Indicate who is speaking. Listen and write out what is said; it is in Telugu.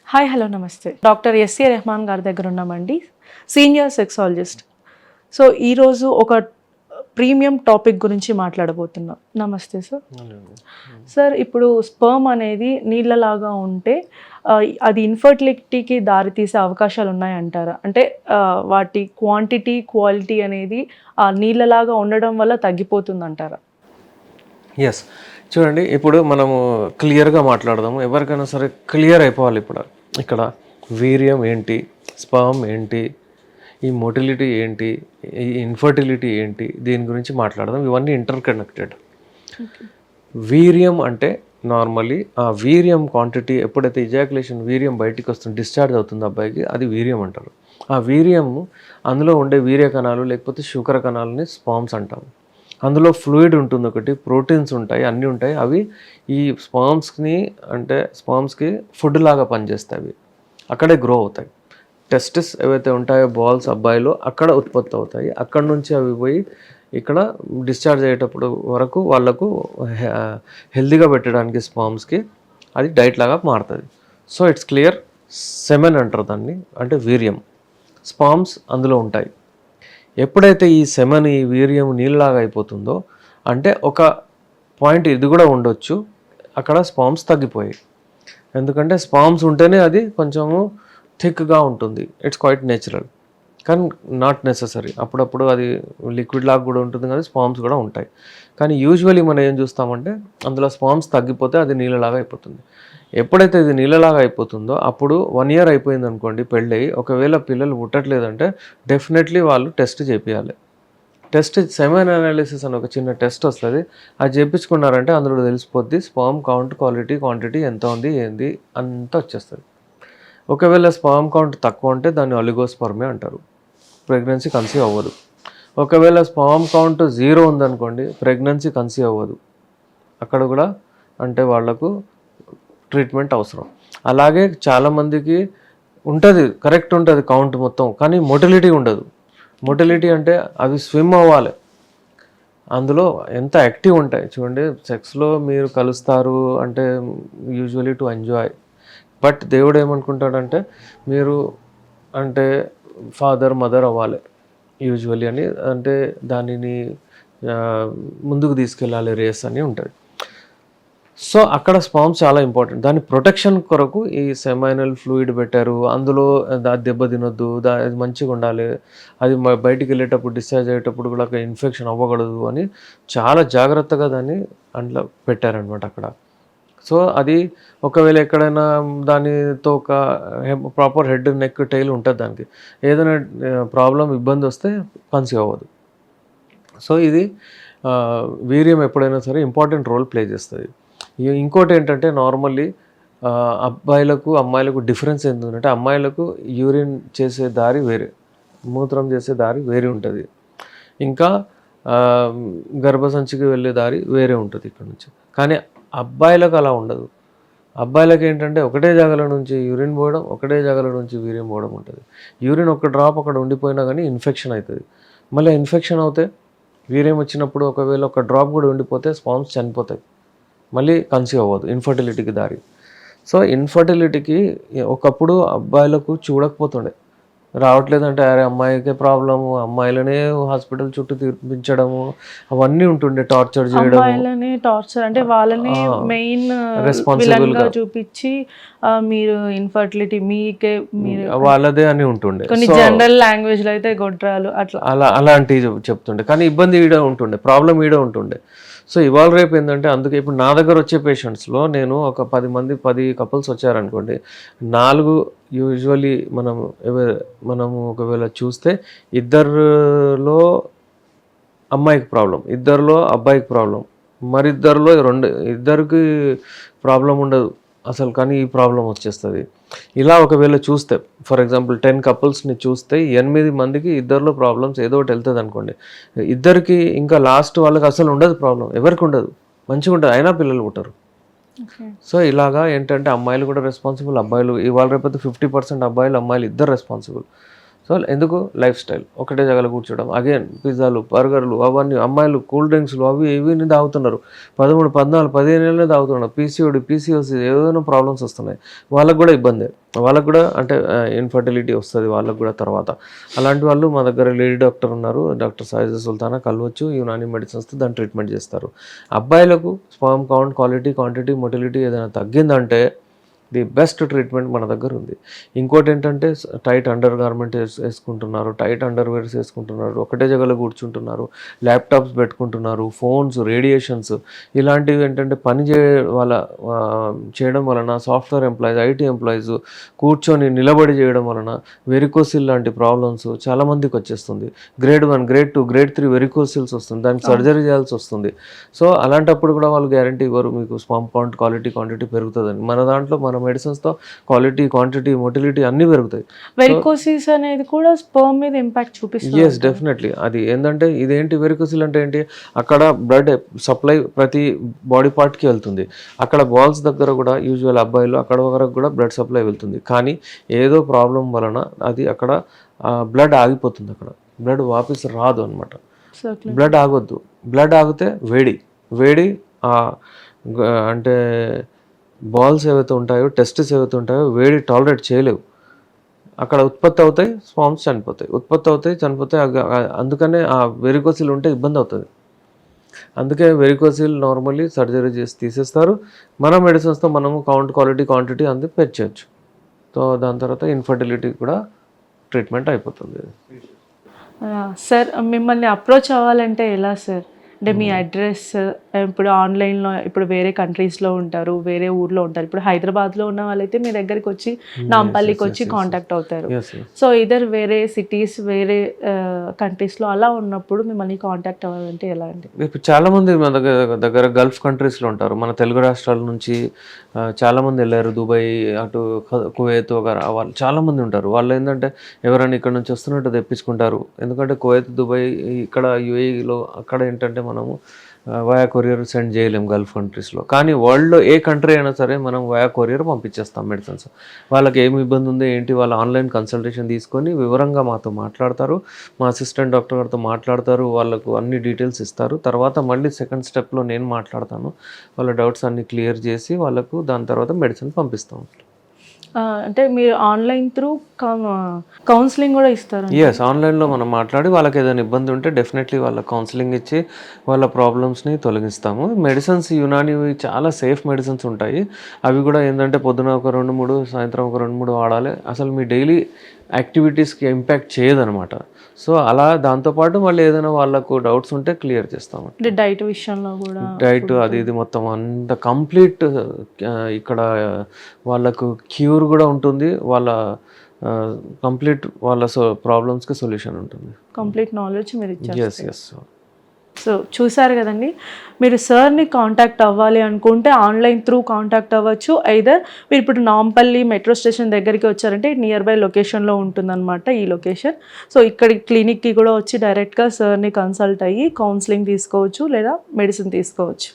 Speaker 1: హాయ్ హలో నమస్తే. డాక్టర్ ఎస్ఏ రెహమాన్ గారి దగ్గర ఉన్నామండి, సీనియర్ సెక్సాలజిస్ట్. సో ఈరోజు ఒక ప్రీమియం టాపిక్ గురించి మాట్లాడబోతున్నాం. నమస్తే సార్. సార్, ఇప్పుడు స్పర్మ్ అనేది నీళ్ళలాగా ఉంటే అది ఇన్ఫర్టిలిటీకి దారితీసే అవకాశాలు ఉన్నాయంటారా? అంటే వాటి క్వాంటిటీ క్వాలిటీ అనేది నీళ్ళలాగా ఉండడం వల్ల తగ్గిపోతుందంటారా?
Speaker 2: ఎస్, చూడండి, ఇప్పుడు మనము క్లియర్గా మాట్లాడదాము. ఎవరికైనా సరే క్లియర్ అయిపోవాలి. ఇక్కడ వీర్యం ఏంటి, స్పర్మ్ ఏంటి, ఈ మొటిలిటీ ఏంటి, ఈ ఇన్ఫర్టిలిటీ ఏంటి, దీని గురించి మాట్లాడదాం. ఇవన్నీ ఇంటర్ కనెక్టెడ్. వీర్యం అంటే నార్మల్లీ ఆ వీర్యం క్వాంటిటీ ఎప్పుడైతే ఇజాక్యులేషన్ వీర్యం బయటికి వస్తుంది, డిశ్చార్జ్ అవుతుంది అబ్బాయికి, అది వీర్యం అంటారు. ఆ వీర్యము అందులో ఉండే వీర్య కణాలు లేకపోతే శుక్ర కణాలని స్పర్మ్స్ అంటాము. అందులో ఫ్లూయిడ్ ఉంటుంది, ఒకటి ప్రోటీన్స్ ఉంటాయి, అన్నీ ఉంటాయి. అవి ఈ స్పర్మ్స్కి ఫుడ్ లాగా పనిచేస్తాయి. అవి అక్కడే గ్రో అవుతాయి. టెస్టిస్ ఏవైతే ఉంటాయో బాల్స్ అబ్బాయిలో అక్కడ ఉత్పత్తి అవుతాయి. అక్కడ నుంచి అవి పోయి ఇక్కడ డిశ్చార్జ్ అయ్యేటప్పుడు వరకు వాళ్ళకు హెల్తీగా పెట్టడానికి స్పర్మ్స్కి అది డైట్ లాగా మారుతుంది. So it's clear. సెమెన్ అంటారు దాన్ని, అంటే వీర్యం. స్పర్మ్స్ అందులో ఉంటాయి. ఎప్పుడైతే ఈ సెమెన్, ఈ వీర్యం నీళ్ళలాగా అయిపోతుందో, అంటే ఒక పాయింట్ ఇది కూడా ఉండొచ్చు, అక్కడ స్పర్మ్స్ తగ్గిపోయాయి. ఎందుకంటే స్పర్మ్స్ ఉంటేనే అది కొంచెము థిక్గా ఉంటుంది. ఇట్స్ క్వైట్ నేచురల్, కానీ నాట్ నెససరీ. అప్పుడప్పుడు అది లిక్విడ్ లాగా కూడా ఉంటుంది, కానీ స్పర్మ్స్ కూడా ఉంటాయి. కానీ యూజువలీ మనం ఏం చూస్తామంటే అందులో స్పర్మ్స్ తగ్గిపోతే అది నీళ్ళలాగా అయిపోతుంది. ఎప్పుడైతే ఇది నీళ్ళలాగా అయిపోతుందో అప్పుడు 1 year అయిపోయింది అనుకోండి పెళ్ళి, ఒకవేళ పిల్లలు పుట్టట్లేదంటే డెఫినెట్లీ వాళ్ళు టెస్ట్ చేపియాలి. టెస్ట్ సెమెన్ అనాలిసిస్ అని ఒక చిన్న టెస్ట్ వస్తుంది. అది చేయించుకున్నారంటే అందులో తెలిసిపోద్ది స్పర్మ్ కౌంట్, క్వాంటిటీ ఎంత ఉంది, ఏంది అంతా వచ్చేస్తుంది. ఒకవేళ స్పర్మ్ కౌంట్ తక్కువ ఉంటే దాన్ని ఒలిగోస్పర్మే అంటారు, ప్రెగ్నెన్సీ కన్సీవ్ అవ్వదు. ఒకవేళ స్పర్మ్ కౌంట్ 0 ఉందనుకోండి, ప్రెగ్నెన్సీ కన్సీవ్ అవ్వదు. అక్కడ కూడా అంటే వాళ్లకు ట్రీట్మెంట్ అవసరం. అలాగే చాలామందికి ఉంటుంది, కరెక్ట్ ఉంటుంది కౌంట్ మొత్తం, కానీ మొటిలిటీ ఉండదు. మొటిలిటీ అంటే అవి స్విమ్ అవ్వాలి, అందులో ఎంత యాక్టివ్ ఉంటాయి. చూడండి, సెక్స్లో మీరు కలుస్తారు అంటే యూజువలీ టు ఎంజాయ్. బట్ దేవుడు ఏమనుకుంటాడంటే మీరు అంటే ఫాదర్ మదర్ అవ్వాలి యూజువల్లీ అని, అంటే దానిని ముందుకు తీసుకెళ్ళాలి, రేస్ అని ఉంటుంది. సో అక్కడ స్పర్మ్స్ చాలా ఇంపార్టెంట్. దాని ప్రొటెక్షన్ కొరకు ఈ సెమైనల్ ఫ్లూయిడ్ పెట్టారు. అందులో అది దెబ్బ తినొద్దు, అది మంచిగా ఉండాలి, అది బయటికి వెళ్ళేటప్పుడు డిశ్చార్జ్ అయ్యేటప్పుడు కూడా ఇన్ఫెక్షన్ అవ్వకూడదు అని చాలా జాగ్రత్తగా దాన్ని అందులో పెట్టారనమాట అక్కడ. సో అది ఒకవేళ ఎక్కడైనా దానితో ఒక ప్రాపర్ హెడ్, నెక్, టైల్ ఉంటుంది, దానికి ఏదైనా ప్రాబ్లం, ఇబ్బంది వస్తే కన్సీవ్ అవ్వదు. సో ఇది వీర్యం ఎప్పుడైనా సరే ఇంపార్టెంట్ రోల్ ప్లే చేస్తుంది. ఇంకోటి ఏంటంటే నార్మల్లీ అబ్బాయిలకు అమ్మాయిలకు డిఫరెన్స్ ఏంటంటే, అమ్మాయిలకు యూరిన్ చేసే దారి వేరే, మూత్రం చేసే దారి వేరే ఉంటుంది. ఇంకా గర్భసంచికి వెళ్ళే దారి వేరే ఉంటుంది ఇక్కడ నుంచి. కానీ అబ్బాయిలకు అలా ఉండదు. అబ్బాయిలకు ఏంటంటే ఒకటే జాగల నుంచి యూరిన్ పోవడం, ఒకటే జాగల నుంచి వీర్యం పోవడం ఉంటుంది. యూరిన్ ఒక డ్రాప్ అక్కడ ఉండిపోయినా కానీ ఇన్ఫెక్షన్ అవుతుంది. మళ్ళీ ఇన్ఫెక్షన్ అవుతే వీర్యం వచ్చినప్పుడు ఒకవేళ ఒక డ్రాప్ కూడా ఉండిపోతే స్పర్మ్స్ చనిపోతాయి, మళ్ళీ కన్సీవ్ అవ్వదు, ఇన్ఫర్టిలిటీకి దారి. సో ఇన్ఫర్టిలిటీకి ఒకప్పుడు అబ్బాయిలకు చూడకపోతుండే, రావట్లేదంటే అరే అమ్మాయికే ప్రాబ్లము, అమ్మాయిలనే హాస్పిటల్ చుట్టూ తిరిపించడము, అవన్నీ ఉంటుండే, టార్చర్ చేయడం,
Speaker 1: టార్చర్ అంటే వాళ్ళని మెయిన్ రెస్పాన్సిబుల్గా చూపించి మీరు ఇన్ఫర్టిలిటీ మీకే మీరు
Speaker 2: వాళ్ళదే అని ఉంటుండే.
Speaker 1: కొన్ని జనరల్ లాంగ్వేజ్ లో అయితే గొడ్రాలు అట్లా
Speaker 2: అలాంటివి చెప్తుండే. కానీ ఇబ్బంది ఈడ ఉంటుండే, ప్రాబ్లం ఈడ ఉంటుండే. సో ఇవాళ రేపు ఏంటంటే, అందుకే ఇప్పుడు నా దగ్గర వచ్చే పేషెంట్స్లో నేను ఒక 10 కపుల్స్ వచ్చారనుకోండి, 4 యూజువలీ మనము ఒకవేళ చూస్తే 2లో అమ్మాయికి ప్రాబ్లం, 2లో అబ్బాయికి ప్రాబ్లం, మరిద్దరిలో ఇద్దరికి ప్రాబ్లం ఉండదు అసలు, కానీ ఈ ప్రాబ్లం వచ్చేస్తుంది. ఇలా ఒకవేళ చూస్తే ఫర్ ఎగ్జాంపుల్ 10 కపుల్స్ని చూస్తే 8 మందికి 2లో ప్రాబ్లమ్స్ ఏదో ఒకటి వెళ్తుంది అనుకోండి. ఇద్దరికి ఇంకా లాస్ట్ వాళ్ళకి అసలు ఉండదు ప్రాబ్లం, ఎవరికి ఉండదు, మంచిగా ఉంటుంది, అయినా పిల్లలు పుట్టరు. సో ఇలాగా ఏంటంటే అమ్మాయిలు కూడా రెస్పాన్సిబుల్, అబ్బాయిలు ఇవాళ రేపు 50% అబ్బాయిలు అమ్మాయిలు ఇద్దరు రెస్పాన్సిబుల్. సో ఎందుకు లైఫ్ స్టైల్ ఒకటే జగల కూర్చోవడం, అగైన్ పిజ్జాలు బర్గర్లు అవన్నీ, అమ్మాయిలు కూల్ డ్రింక్స్లు అవి ఇవి తాగుతున్నారు, 13, 14, 15 ఏళ్ళే తాగుతున్నారు, పీసీఓసి ఏదైనా ప్రాబ్లమ్స్ వస్తున్నాయి, వాళ్ళకు కూడా ఇబ్బంది, వాళ్ళకు కూడా అంటే ఇన్ఫర్టిలిటీ వస్తుంది వాళ్ళకు కూడా తర్వాత. అలాంటి వాళ్ళు మా దగ్గర లేడీ డాక్టర్ ఉన్నారు, డాక్టర్ సాయిజా సుల్తానా, కలవచ్చు, యునాని మెడిసిన్స్తో దాన్ని ట్రీట్మెంట్ చేస్తారు. అబ్బాయిలకు sperm count, quality, quantity, motility ఏదైనా తగ్గిందంటే ది బెస్ట్ ట్రీట్మెంట్ మన దగ్గర ఉంది. ఇంకోటి ఏంటంటే టైట్ అండర్ గార్మెంట్ వేసుకుంటున్నారు, టైట్ అండర్వేర్స్ వేసుకుంటున్నారు, ఒకటే జగలో కూర్చుంటున్నారు, ల్యాప్టాప్స్ పెట్టుకుంటున్నారు, ఫోన్స్, రేడియేషన్స్ ఇలాంటివి ఏంటంటే చేయడం వలన సాఫ్ట్వేర్ ఎంప్లాయీస్, ఐటీ ఎంప్లాయీస్ కూర్చొని నిలబడి చేయడం వలన వెరికోసిల్ లాంటి ప్రాబ్లమ్స్ చాలామందికి వచ్చేస్తుంది. గ్రేడ్ 1, గ్రేడ్ 2, గ్రేడ్ 3 వెరికోసిల్స్ వస్తుంది, దానికి సర్జరీ చేయాల్సి వస్తుంది. సో అలాంటప్పుడు కూడా వాళ్ళు గ్యారంటీ ఇవ్వరు మీకు స్పర్మ్ కౌంట్, క్వాలిటీ, క్వాంటిటీ పెరుగుతుందని. మన దాంట్లో మన మెడిసిన్స్తో క్వాలిటీ, క్వాంటిటీ, మొటిలిటీ అన్నీ పెరుగుతాయి.
Speaker 1: వెరికోసిస్ అనేది కూడా స్పర్మ్ మీద ఇంపాక్ట్ చూపిస్తుంది.
Speaker 2: Yes, definitely. అది ఏంటంటే ఇదేంటి వెరికోసిల్ అంటే ఏంటి, అక్కడ బ్లడ్ సప్లై ప్రతి బాడీ పార్ట్కి వెళ్తుంది, అక్కడ బాల్స్ దగ్గర కూడా యూజువల్ అబ్బాయిలు అక్కడ వరకు కూడా బ్లడ్ సప్లై వెళ్తుంది, కానీ ఏదో ప్రాబ్లం వలన అది అక్కడ బ్లడ్ ఆగిపోతుంది, అక్కడ బ్లడ్ వాపస్ రాదు అనమాట. బ్లడ్ ఆగొద్దు, బ్లడ్ ఆగితే వేడి అంటే బాల్స్ ఏవైతే ఉంటాయో, టెస్టిస్ ఏవైతే ఉంటాయో వేడి టాలరేట్ చేయలేవు, అక్కడ ఉత్పత్తి అవుతాయి, స్పామ్స్ చనిపోతాయి. అందుకనే ఆ వెరికోసిల్ ఉంటే ఇబ్బంది అవుతుంది. అందుకే వెరికోసిల్ నార్మల్లీ సర్జరీ చేసి తీసేస్తారు. మన మెడిసిన్స్తో మనము కౌంట్, క్వాలిటీ, క్వాంటిటీ అంది పెంచవచ్చు. సో దాని తర్వాత ఇన్ఫర్టిలిటీ కూడా ట్రీట్మెంట్ అయిపోతుంది.
Speaker 1: సార్ మిమ్మల్ని అప్రోచ్ అవ్వాలంటే ఎలా సార్? అంటే మీ అడ్రస్, ఇప్పుడు ఆన్లైన్లో, ఇప్పుడు వేరే కంట్రీస్లో ఉంటారు, వేరే ఊర్లో ఉంటారు, ఇప్పుడు హైదరాబాద్లో ఉన్న వాళ్ళైతే మీ దగ్గరికి వచ్చి నాంపల్లికి వచ్చి కాంటాక్ట్ అవుతారు. సో ఇదర్ వేరే సిటీస్, వేరే కంట్రీస్లో అలా ఉన్నప్పుడు మిమ్మల్ని కాంటాక్ట్ అవ్వాలంటే ఎలా అండి?
Speaker 2: ఇప్పుడు చాలామంది మన దగ్గర గల్ఫ్ కంట్రీస్లో ఉంటారు, మన తెలుగు రాష్ట్రాల నుంచి చాలామంది వెళ్ళారు, దుబాయ్, అటు కువైత్ వాళ్ళు చాలామంది ఉంటారు. వాళ్ళు ఏంటంటే ఎవరైనా ఇక్కడ నుంచి వస్తున్నట్టు తెప్పించుకుంటారు, ఎందుకంటే కువైత్, దుబాయ్, ఇక్కడ యూఏఈలో అక్కడ ఏంటంటే మనము వయా కొరియర్ సెండ్ చేయలేము గల్ఫ్ కంట్రీస్లో, కానీ వరల్డ్లో ఏ కంట్రీ అయినా సరే మనం వయా కొరియర్ పంపించేస్తాం మెడిసిన్స్. వాళ్ళకి ఏమి ఇబ్బంది ఉందో ఏంటి, వాళ్ళు ఆన్లైన్ కన్సల్టేషన్ తీసుకొని వివరంగా మాతో మాట్లాడతారు, మా అసిస్టెంట్ డాక్టర్ గారితో మాట్లాడతారు, వాళ్ళకు అన్ని డీటెయిల్స్ ఇస్తారు. తర్వాత మళ్ళీ సెకండ్ స్టెప్లో నేను మాట్లాడతాను, వాళ్ళ డౌట్స్ అన్ని క్లియర్ చేసి వాళ్ళకు దాని తర్వాత మెడిసిన్ పంపిస్తాం.
Speaker 1: అంటే మీరు ఆన్లైన్ త్రూ కౌన్సిలింగ్ కూడా ఇస్తారు?
Speaker 2: ఎస్, ఆన్లైన్లో మనం మాట్లాడి వాళ్ళకి ఏదైనా ఇబ్బంది ఉంటే డెఫినెట్లీ వాళ్ళ కౌన్సిలింగ్ ఇచ్చి వాళ్ళ ప్రాబ్లమ్స్ని తొలగిస్తాము. మెడిసిన్స్ యునానివి చాలా సేఫ్ మెడిసిన్స్ ఉంటాయి, అవి కూడా ఏంటంటే పొద్దున ఒక 2-3, సాయంత్రం ఒక 2-3 వాడాలి, అసలు మీ డైలీ యాక్టివిటీస్కి ఇంపాక్ట్ చేయదనమాట. సో అలా దాంతోపాటు మళ్ళీ ఏదైనా వాళ్ళకు డౌట్స్ ఉంటే క్లియర్ చేస్తాము.
Speaker 1: డైట్ విషయంలో కూడా
Speaker 2: డైట్ అది ఇది మొత్తం అంత కంప్లీట్ ఇక్కడ వాళ్ళకు క్యూర్ కూడా ఉంటుంది, వాళ్ళ కంప్లీట్ వాళ్ళ ప్రాబ్లమ్స్కి సొల్యూషన్ ఉంటుంది.
Speaker 1: కంప్లీట్ నాలెడ్జ్ మీరు ఇచ్చారు.
Speaker 2: ఎస్.
Speaker 1: సో చూసారు కదండి, మీరు సార్ని కాంటాక్ట్ అవ్వాలి అనుకుంటే ఆన్లైన్ త్రూ కాంటాక్ట్ అవ్వచ్చు. ఐదర్ మీరు ఇప్పుడు నాంపల్లి మెట్రో స్టేషన్ దగ్గరికి వచ్చారంటే నియర్ బై లొకేషన్లో ఉంటుందన్నమాట ఈ లొకేషన్. సో ఇక్కడ క్లినిక్కి కూడా వచ్చి డైరెక్ట్గా సార్ని కన్సల్ట్ అయ్యి కౌన్సిలింగ్ తీసుకోవచ్చు లేదా మెడిసిన్ తీసుకోవచ్చు.